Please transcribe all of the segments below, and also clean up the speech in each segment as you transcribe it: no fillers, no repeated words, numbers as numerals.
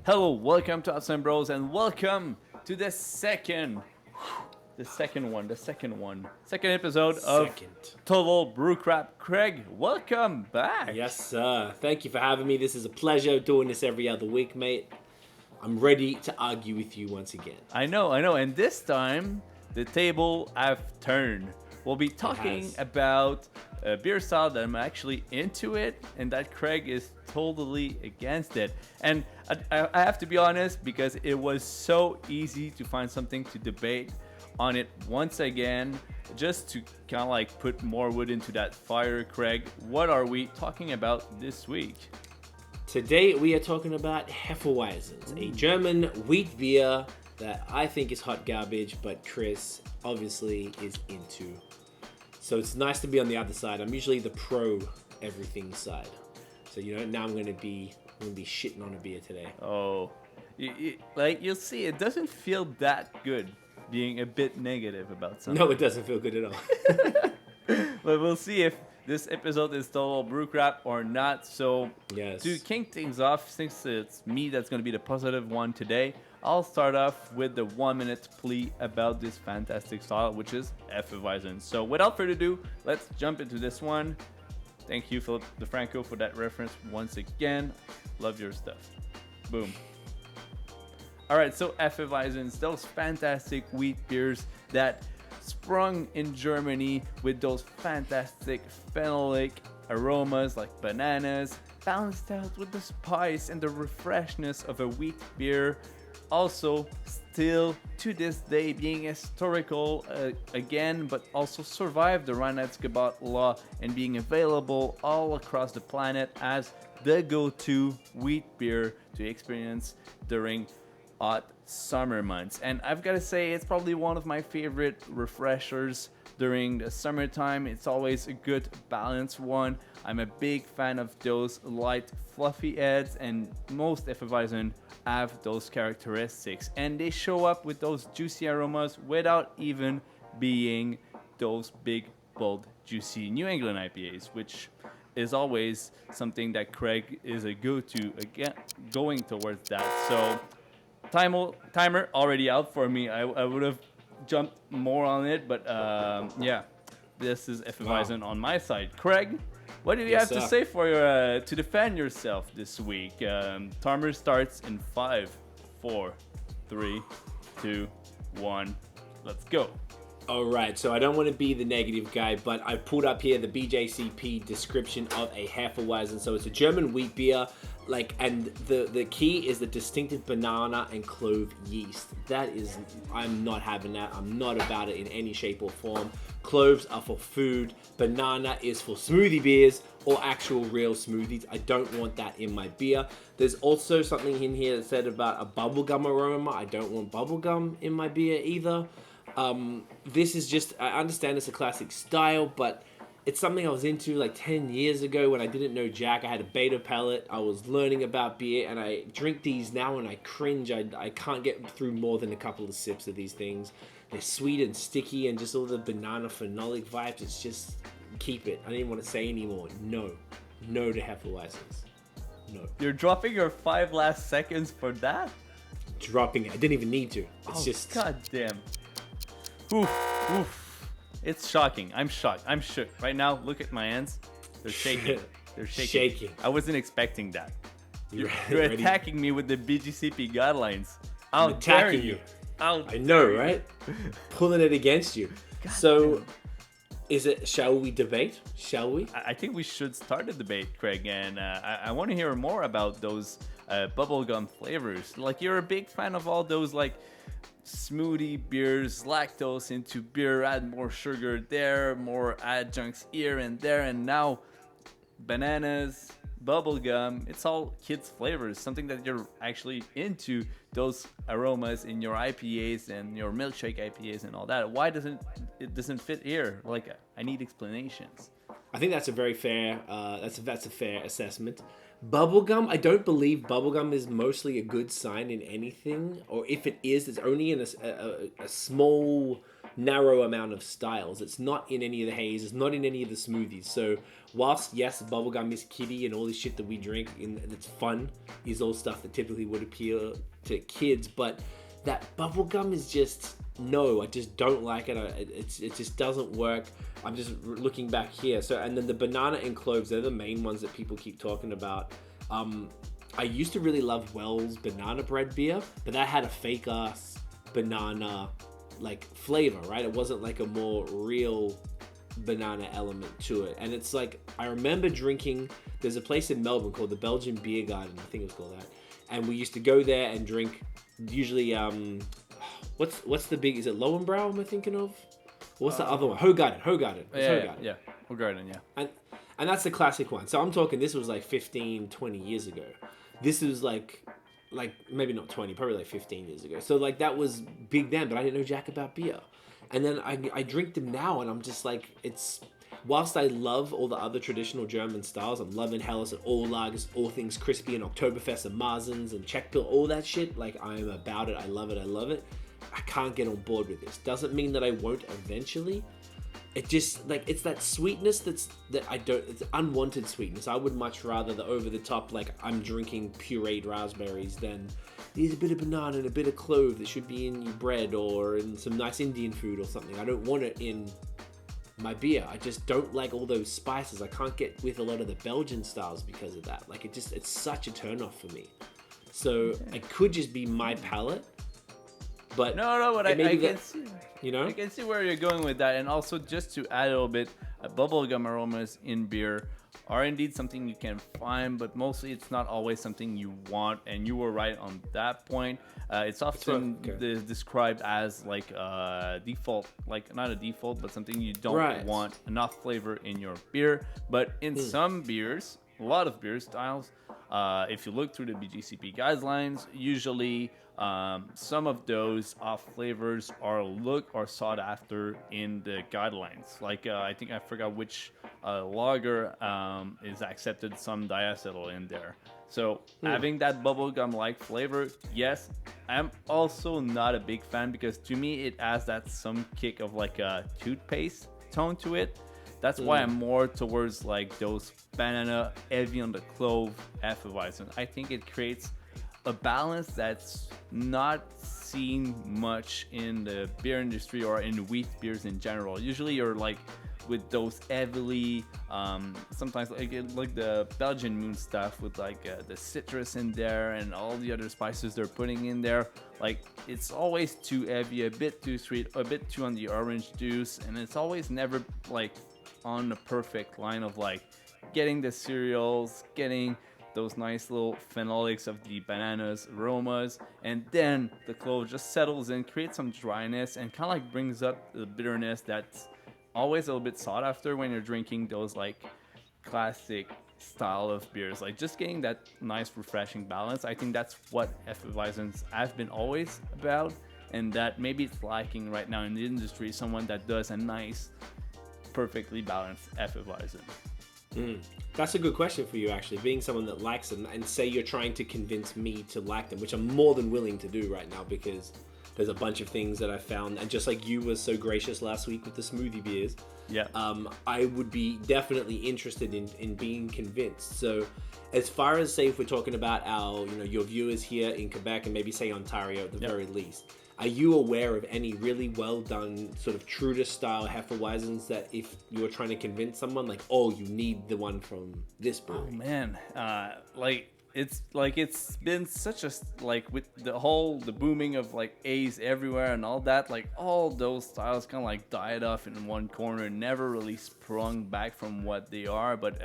Hello, welcome to Awesome Bros, and welcome to the second episode of Total Brewcrap. Craig, welcome back. Yes, sir. Thank you for having me. This is a pleasure doing this every other week, mate. I'm ready to argue with you once again. I know, and this time the table have turned. We'll be talking about a beer style that I'm actually into it, and that Craig is totally against it. And I have to be honest, because it was so easy to find something to debate on it once again, just to kind of like put more wood into that fire. Craig, what are we talking about this week? Today we are talking about Hefeweizens, a German wheat beer that I think is hot garbage, but Chris obviously is into. So it's nice to be on the other side. I'm usually the pro everything side. So now I'm gonna be shitting on a beer today. Oh, you'll see, it doesn't feel that good being a bit negative about something. No, it doesn't feel good at all. But we'll see if this episode is total Brewcrap or not. So yes. To kick things off, since it's me that's going to be the positive one today, I'll start off with the 1 minute plea about this fantastic style, which is Hefeweizen. So without further ado, let's jump into this one. Thank you, Philip DeFranco, for that reference once again. Love your stuff. Boom. All right, so Hefeweizens, those fantastic wheat beers that sprung in Germany with those fantastic phenolic aromas like bananas, balanced out with the spice and the refreshness of a wheat beer. Also, still to this day being historical again, but also survived the Reinheitsgebot law and being available all across the planet as the go-to wheat beer to experience during hot summer months. And I've got to say, it's probably one of my favorite refreshers during the summertime. It's always a good balanced one. I'm a big fan of those light fluffy heads, and most Hefeweizen have those characteristics, and they show up with those juicy aromas without even being those big, bold, juicy New England IPAs, which is always something that Craig is a go-to again, going towards that. So timer already out for me. I would have jumped more on it, but yeah, this is Hefeweizen on my side. Craig, what do you have to say for your to defend yourself this week? Timer starts in 5, 4, 3, 2, 1. Let's go. All right, so I don't want to be the negative guy, but I pulled up here the BJCP description of a Hefeweizen. So it's a German wheat beer, and the key is the distinctive banana and clove yeast. I'm not having that. I'm not about it in any shape or form. Cloves are for food. Banana is for smoothie beers or actual real smoothies. I don't want that in my beer. There's also something in here that said about a bubblegum aroma. I don't want bubblegum in my beer either. This is just, I understand it's a classic style, but it's something I was into like 10 years ago when I didn't know jack. I had a beta palate. I was learning about beer, and I drink these now and I cringe. I can't get through more than a couple of sips of these things. They're sweet and sticky, and just all the banana phenolic vibes. It's just, keep it. I don't even want to say anymore. No to Hefeweizens. No. You're dropping your 5 last seconds for that? Dropping it. I didn't even need to. It's just... God damn. Oof. It's shocking. I'm shocked. I'm shook. Right now, look at my hands. They're shaking. They're shaking. I wasn't expecting that. You're attacking me with the BGCP guidelines. I'm attacking you. I know, right? Pulling it against you. So, shall we debate? Shall we? I think we should start a debate, Craig, and I want to hear more about those bubblegum flavors. Like, you're a big fan of all those, like, smoothie beers, lactose into beer, add more sugar there, more adjuncts here and there, and now bananas, bubblegum, it's all kids flavors, something that you're actually into, those aromas in your IPAs and your milkshake IPAs and all that. Why doesn't it fit here? Like, I need explanations. I think that's a very fair that's a fair assessment. Bubblegum, I don't believe bubblegum is mostly a good sign in anything, or if it is, it's only in a small, narrow amount of styles. It's not in any of the haze, it's not in any of the smoothies. So whilst yes, bubblegum is kiddie and all this shit that we drink and it's fun, is all stuff that typically would appeal to kids, but that bubblegum is just, no, I just don't like it. It just doesn't work. I'm just looking back here. So, and then the banana and cloves, they're the main ones that people keep talking about. I used to really love Wells banana bread beer, but that had a fake ass banana like flavor, right? It wasn't like a more real banana element to it. And it's like, I remember drinking, there's a place in Melbourne called the Belgian Beer Garden, I think it was called that. And we used to go there and drink, usually, what's the big, is it Lowenbrow am I thinking of? What's the other one? Hoegaarden. Yeah. Hoegaarden, yeah. And that's the classic one. So I'm talking, this was like 15, 20 years ago. This was like maybe not 20, probably like 15 years ago. So like that was big then, but I didn't know jack about beer. And then I drink them now and I'm just like, it's, whilst I love all the other traditional German styles, I'm loving Helles and all lagers, all things crispy and Oktoberfest and Marzens and Czech Pil, all that shit. Like I am about it. I love it. I can't get on board with this. Doesn't mean that I won't eventually. It just, like, it's that sweetness it's unwanted sweetness. I would much rather the over the top, like I'm drinking pureed raspberries than there's a bit of banana and a bit of clove that should be in your bread or in some nice Indian food or something. I don't want it in my beer. I just don't like all those spices. I can't get with a lot of the Belgian styles because of that. Like it's such a turn off for me. So it could just be my palate. But but I can see, you know, I can see where you're going with that, and also just to add a little bit, bubblegum aromas in beer are indeed something you can find, but mostly it's not always something you want. And you were right on that point. It's often described as like a default, like not a default, but something you don't want enough flavor in your beer. But in some beers, a lot of beer styles, if you look through the BJCP guidelines, usually some of those off flavors are sought after in the guidelines. Like I think I forgot which lager is accepted some diacetyl in there. So having that bubblegum like flavor, yes. I'm also not a big fan because to me it has that some kick of like a toothpaste tone to it. That's why I'm more towards like those banana, heavy on the clove Hefeweizen. I think it creates a balance that's not seen much in the beer industry or in wheat beers in general. Usually you're like with those heavily, sometimes like the Belgian moon stuff with like the citrus in there and all the other spices they're putting in there. Like it's always too heavy, a bit too sweet, a bit too on the orange juice, and it's always never like on the perfect line of like getting the cereals, getting those nice little phenolics of the bananas aromas, and then the clove just settles in, creates some dryness, and kind of like brings up the bitterness that's always a little bit sought after when you're drinking those like classic style of beers. Like just getting that nice refreshing balance. I think that's what Hefeweizens have been always about, and that maybe it's lacking right now in the industry, someone that does a nice, perfectly balanced Hefeweizen. That's a good question for you, actually, being someone that likes them, and say you're trying to convince me to like them, which I'm more than willing to do right now because there's a bunch of things that I found, and just like you were so gracious last week with the smoothie beers, I would be definitely interested in being convinced. So as far as, say, if we're talking about our, your viewers here in Quebec and maybe say Ontario at the very least, are you aware of any really well done sort of Truder style Hefeweizens that if you were trying to convince someone like, oh, you need the one from this brewery? Oh man, it's been such a, like with the booming of like A's everywhere and all that, like all those styles kind of like died off in one corner, never really sprung back from what they are. But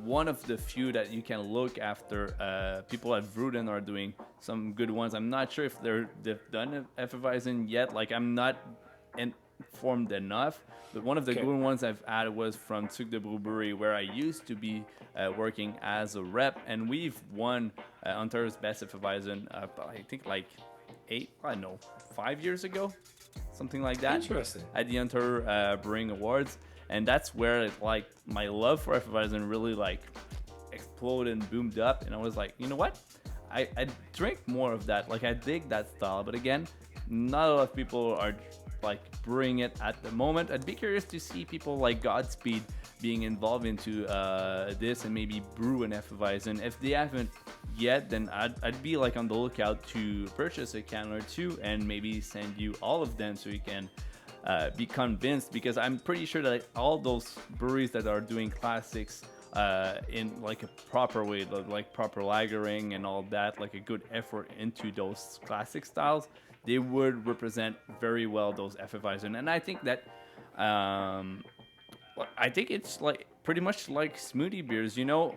one of the few that you can look after, people at Vruden are doing some good ones. I'm not sure if they've done Hefeweizen yet. Like I'm not informed enough. But one of the good ones I've had was from Tuc de Brewery, where I used to be working as a rep, and we've won Ontario's Best Hefeweizen, I think like 5 years ago, something like that. Interesting. At the Ontario Brewing Awards, and that's where like my love for Hefeweizen really like exploded and boomed up, and I was like, you know what? I drink more of that. Like I dig that style, but again, not a lot of people are like brewing it at the moment. I'd be curious to see people like Godspeed being involved into this and maybe brew an Hefeweizen. If they haven't yet, then I'd be like on the lookout to purchase a can or two and maybe send you all of them so you can be convinced, because I'm pretty sure that all those breweries that are doing classics in like a proper way, like proper lagering and all that, like a good effort into those classic styles, they would represent very well those Hefeweizen. And I think that I think it's like pretty much like smoothie beers, you know.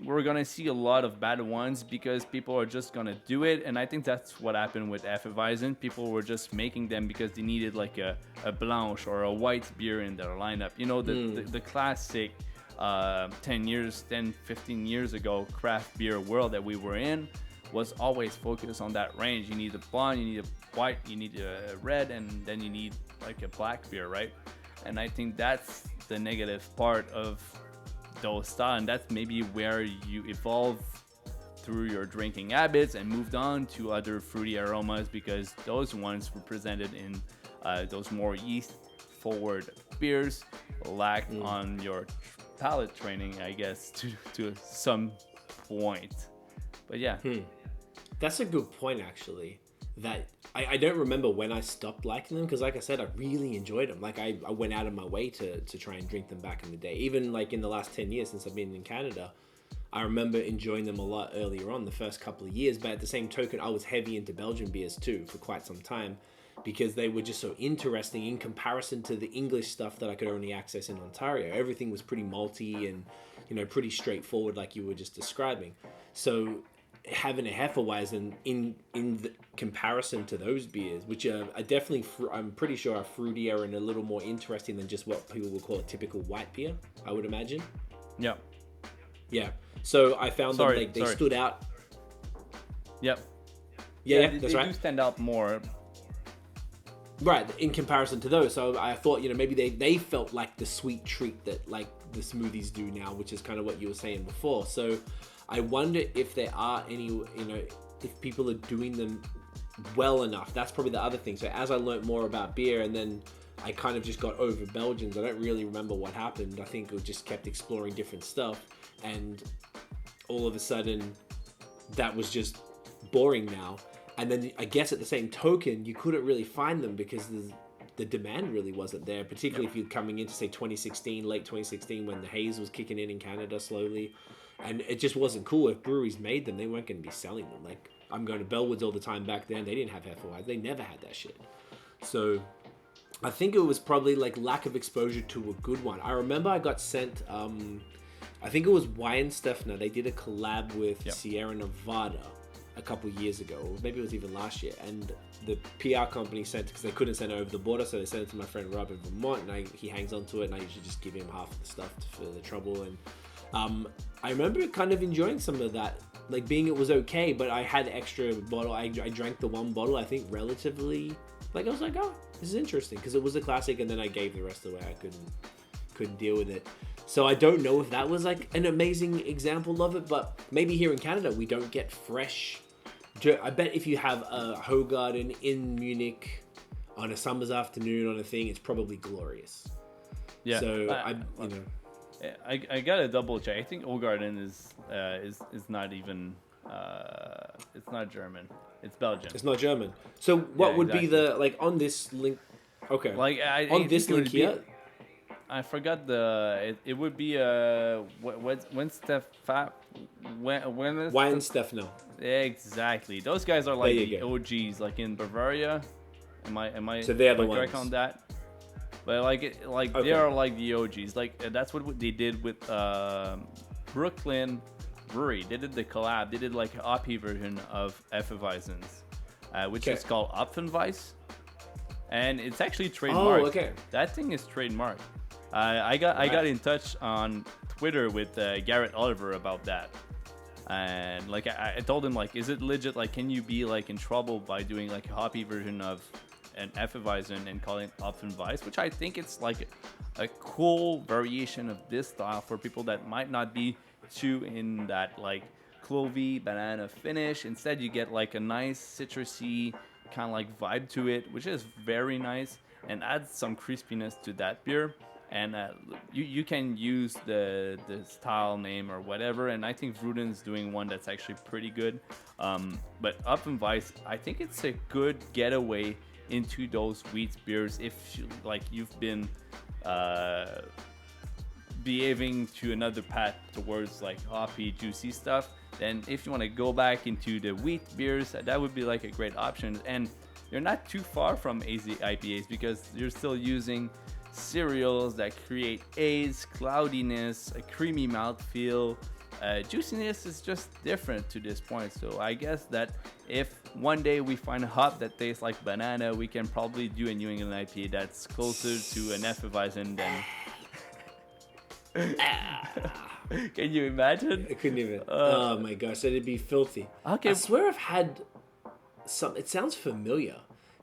We're gonna see a lot of bad ones because people are just gonna do it, and I think that's what happened with Hefeweizen. People were just making them because they needed like a blanche or a white beer in their lineup. You know, the classic 15 years ago craft beer world that we were in was always focused on that range. You need a blonde, you need a white, you need a red, and then you need like a black beer, right? And I think that's the negative part of those styles, and that's maybe where you evolve through your drinking habits and moved on to other fruity aromas, because those ones were presented in those more yeast forward beers lacked on your palate training, I guess, to some point. But yeah. That's a good point, actually. That I don't remember when I stopped liking them, because like I said, I really enjoyed them. Like I went out of my way to try and drink them back in the day. Even like in the last 10 years since I've been in Canada, I remember enjoying them a lot earlier on, the first couple of years. But at the same token, I was heavy into Belgian beers too for quite some time, because they were just so interesting in comparison to the English stuff that I could only access in Ontario. Everything was pretty malty and, you know, pretty straightforward, like you were just describing. So having a Hefeweizen in the comparison to those beers, which are definitely, I'm pretty sure are fruitier and a little more interesting than just what people would call a typical white beer, I would imagine. Yeah. Yeah. So I found them, they stood out. Yep. Yeah, they, that's they right. do stand out more. Right, in comparison to those. So I thought, you know, maybe they felt like the sweet treat that like the smoothies do now, which is kind of what you were saying before. So I wonder if there are any, you know, if people are doing them well enough. That's probably the other thing. So as I learned more about beer, and then I kind of just got over Belgians, I don't really remember what happened. I think I just kept exploring different stuff, and all of a sudden that was just boring now. And then I guess at the same token, you couldn't really find them because the demand really wasn't there, particularly if you're coming into, say, 2016, late 2016, when the haze was kicking in Canada slowly. And it just wasn't cool. If breweries made them, they weren't going to be selling them. Like, I'm going to Bellwoods all the time back then. They didn't have Hefeweizen. They never had that shit. So I think it was probably like lack of exposure to a good one. I remember I got sent, I think it was Weihenstephaner. They did a collab with Sierra Nevada a couple years ago, or maybe it was even last year, and the PR company sent, because they couldn't send it over the border, so they sent it to my friend Rob in Vermont, and he hangs on to it, and I usually just give him half of the stuff for the trouble. And I remember kind of enjoying some of that, like being it was okay, but I had extra bottle. I drank the one bottle, I think relatively, like I was like, oh, this is interesting, because it was a classic, and then I gave the rest away. I couldn't deal with it. So I don't know if that was like an amazing example of it, but maybe here in Canada we don't get fresh. I bet if you have a Hoegaarden in Munich on a summer's afternoon on a thing, it's probably glorious. Yeah. So I gotta double check. I think Hoegaarden is not even it's not German. It's Belgian. It's not German. So what would be the, like, on this link? Okay. Like on this link here. I forgot it would be Weihenstephaner. Exactly. Those guys are like the OGs, like in Bavaria. Am I so they're the correct ones on that? But they are like the OGs. Like that's what they did with Brooklyn Brewery. They did the collab. They did like an hoppy version of Hefeweizens, which is called Apfelweiss, and it's actually trademarked. Oh, okay. That thing is trademarked. I got in touch on Twitter with Garrett Oliver about that, and like I told him, like, is it legit? Like, can you be like in trouble by doing like a hoppy version of an Hefeweizen and calling it Apfelweiss? Which I think it's like a cool variation of this style for people that might not be too in that like clovey banana finish. Instead, you get like a nice citrusy kind of like vibe to it, which is very nice, and adds some crispiness to that beer. and you can use the style name or whatever. And I think Vruden's doing one that's actually pretty good. But Hefeweizen, I think it's a good getaway into those wheat beers if you've been behaving to another path towards like hoppy, juicy stuff. Then if you want to go back into the wheat beers, that would be like a great option. And you're not too far from hazy IPAs because you're still using cereals that create haze, cloudiness, a creamy mouthfeel. Juiciness is just different to this point. So I guess that if one day we find a hop that tastes like banana, we can probably do a New England IPA that's closer to an Hefeweizen than... Can you imagine? I couldn't even. Oh my gosh, that'd be filthy. Okay. I swear I've had some. It sounds familiar.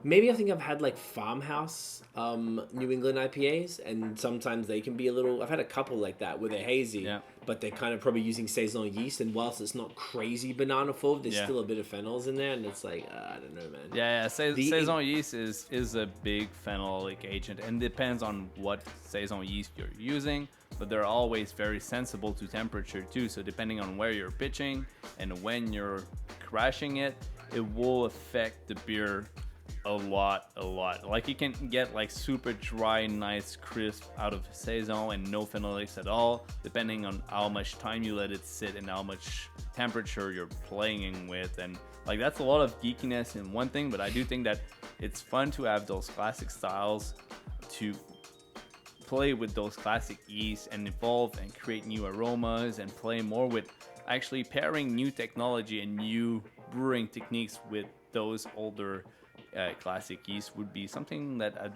Maybe I think I've had like farmhouse New England IPAs, and sometimes they can be a little. I've had a couple like that where they're hazy, but they're kind of probably using saison yeast, and whilst it's not crazy banana forward, there's still a bit of phenols in there, and it's like I don't know, man. Yeah. Saison yeast is a big phenolic agent, and depends on what saison yeast you're using. But they're always very sensible to temperature too. So depending on where you're pitching and when you're crashing it, it will affect the beer a lot. Like you can get like super dry, nice, crisp out of saison and no phenolics at all, depending on how much time you let it sit and how much temperature you're playing with. And like that's a lot of geekiness in one thing, but I do think that it's fun to have those classic styles to play with those classic yeasts and evolve and create new aromas and play more with actually pairing new technology and new brewing techniques with those older classic yeast would be something that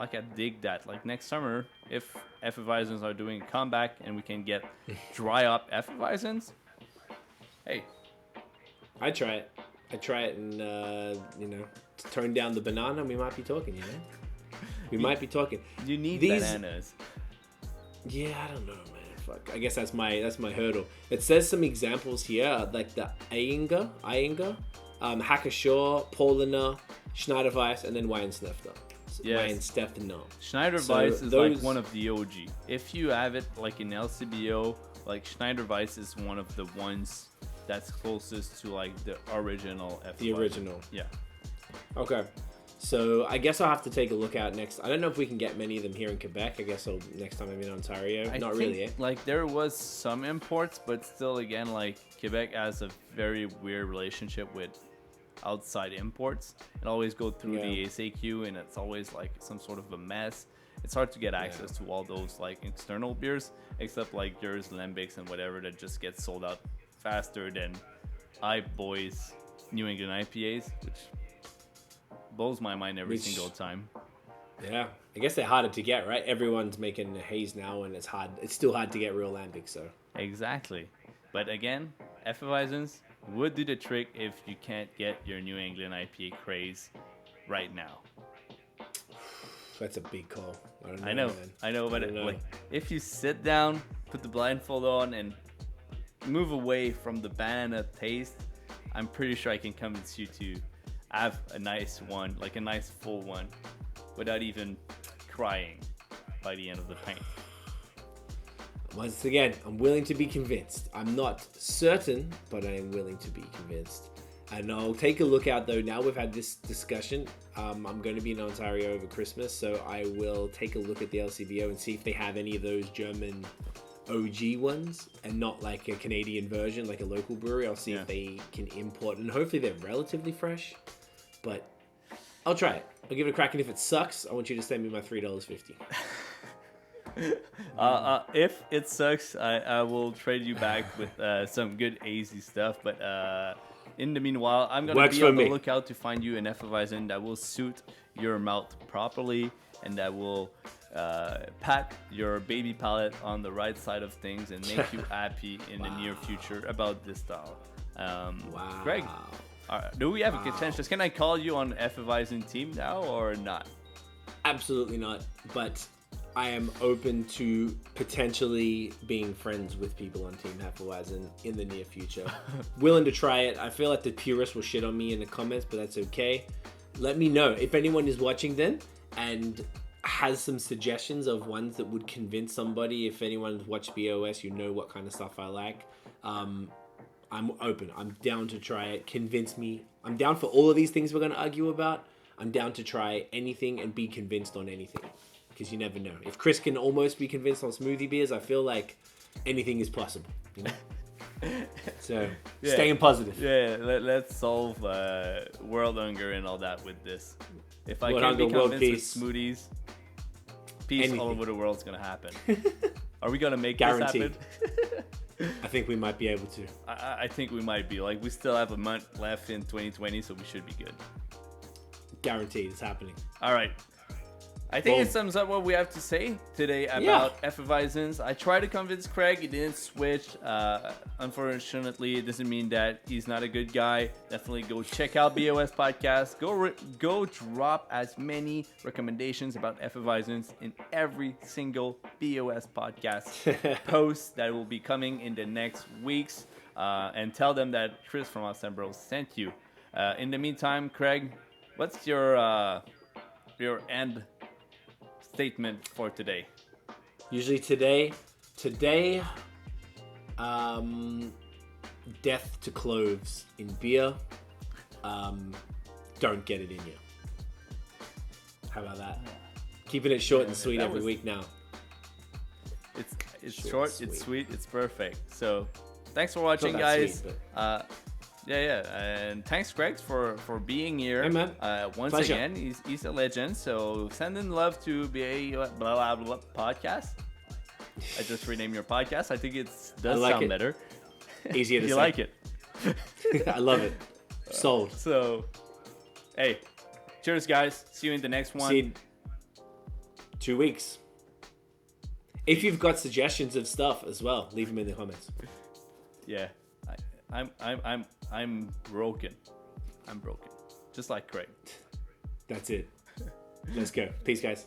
I dig that. Like next summer, if Hefeweizens are doing a comeback and we can get dry up Hefeweizens, hey, I try it and tone down the banana. We might be talking, We might be talking. You need bananas. Yeah, I don't know, man. Fuck. I guess that's my hurdle. It says some examples here, like the Eyinger, Hackashaw, Paulaner, Schneiderweiss, and then Weihenstephaner. Weihenstephaner. Schneiderweiss is like one of the OG. If you have it like in LCBO, like Schneiderweiss is one of the ones that's closest to like the original Hefeweizen. The original. Yeah. Okay. So I guess I'll have to take a look out next. I don't know if we can get many of them here in Quebec. I guess next time I'm in Ontario. Not really, eh? Like there was some imports, but still, again, like Quebec has a very weird relationship with outside imports. It always go through the SAQ, and it's always like some sort of a mess. It's hard to get access to all those like external beers, except like yours, Lambics, and whatever that just gets sold out faster than Boys New England IPAs, which blows my mind every single time. Yeah, I guess they're harder to get, right? Everyone's making haze now, and it's hard. It's still hard to get real lambic. So exactly, but again, Hefeweizens would do the trick if you can't get your New England IPA craze right now. That's a big call. I know, but like if you sit down, put the blindfold on, and move away from the banana taste, I'm pretty sure I can convince you to have a nice one, like a nice full one, without even crying by the end of the pint. Once again, I'm willing to be convinced. I'm not certain, but I am willing to be convinced. And I'll take a look out though. Now we've had this discussion. I'm going to be in Ontario over Christmas, so I will take a look at the LCBO and see if they have any of those German OG ones and not like a Canadian version, like a local brewery. I'll see if they can import, and hopefully they're relatively fresh. But I'll try it. I'll give it a crack, and if it sucks, I want you to send me my $3.50. If it sucks, I will trade you back with some good hazy stuff. But in the meanwhile, I'm gonna be on the lookout to find you an Hefeweizen that will suit your mouth properly and that will pat your baby palate on the right side of things and make you happy in the near future about this style. Wow. Greg, do we have a consensus? Can I call you on Hefeweizen team now or not? Absolutely not. But I am open to potentially being friends with people on Team Hefeweizen in the near future. Willing to try it. I feel like the purists will shit on me in the comments, but that's okay. Let me know if anyone is watching then and has some suggestions of ones that would convince somebody. If anyone's watched BOS, you know what kind of stuff I like. I'm open. I'm down to try it. Convince me. I'm down for all of these things we're going to argue about. I'm down to try anything and be convinced on anything. Because you never know. If Chris can almost be convinced on smoothie beers, I feel like anything is possible. You know? So, staying positive. Yeah, let's solve world hunger and all that with this. If I World can be hunger, world convinced peace. with smoothies, peace Anything. all over the world's going to happen. Are we going to make Guaranteed. this happen? I think we might be able to. I think we might be. Like, we still have a month left in 2020, so we should be good. Guaranteed, it's happening. All right. I think Boom. it sums up what we have to say today about Hefeweizens. I tried to convince Craig. He didn't switch. Unfortunately, it doesn't mean that he's not a good guy. Definitely go check out BOS Podcast. Go drop as many recommendations about Hefeweizens in every single BOS Podcast post that will be coming in the next weeks. And tell them that Chris from Austin Bros sent you. In the meantime, Craig, what's your end statement for today? Usually today, death to cloves in beer. Don't get it in you. How about that? Keeping it short and sweet every week now. It's short, it's sweet, it's perfect. So thanks for watching, guys. Sweet, but... and thanks, Craig, for being here. Hey, man. Once Pleasure. again, he's a legend. So send in love to BA blah blah blah podcast. I just renamed your podcast. I think it does like sound it. better. Easier to You say. like it? I love it. Sold. So, hey, cheers, guys. See you in the next one. See you in 2 weeks. If you've got suggestions of stuff as well, leave them in the comments. Yeah, I'm broken. I'm broken, just like Craig. That's it. Let's go. Peace, guys.